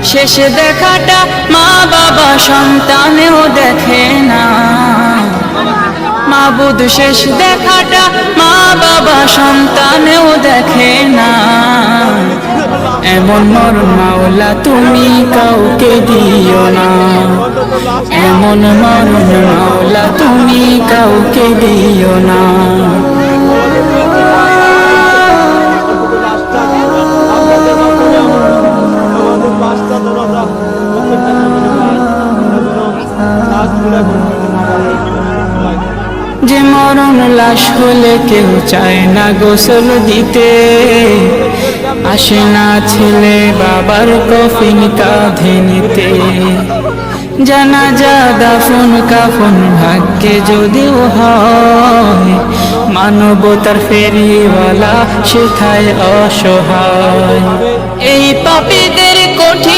শেষ দেখাটা মা বাবা সন্তানেও দেখে না। মাবুদ শেষ দেখাটা মা বাবা সন্তানেও দেখে না। এমন মরণ মাওলা তুমি কাউকে দিও না। এমন মরণ মাওলা তুমি কাউকে দিও না। যে মরণ লাশ হলে কেউ চায় না গোসল দিতে, আসে না ছেলে বাবার কফিন কাঁধে নিতে। জানাজা দাফন কাফন ভাগ্যে যদিও হয়, মানবতার ফেরিওয়ালা সেথায় অসহায়। এই পাপীদের কঠিন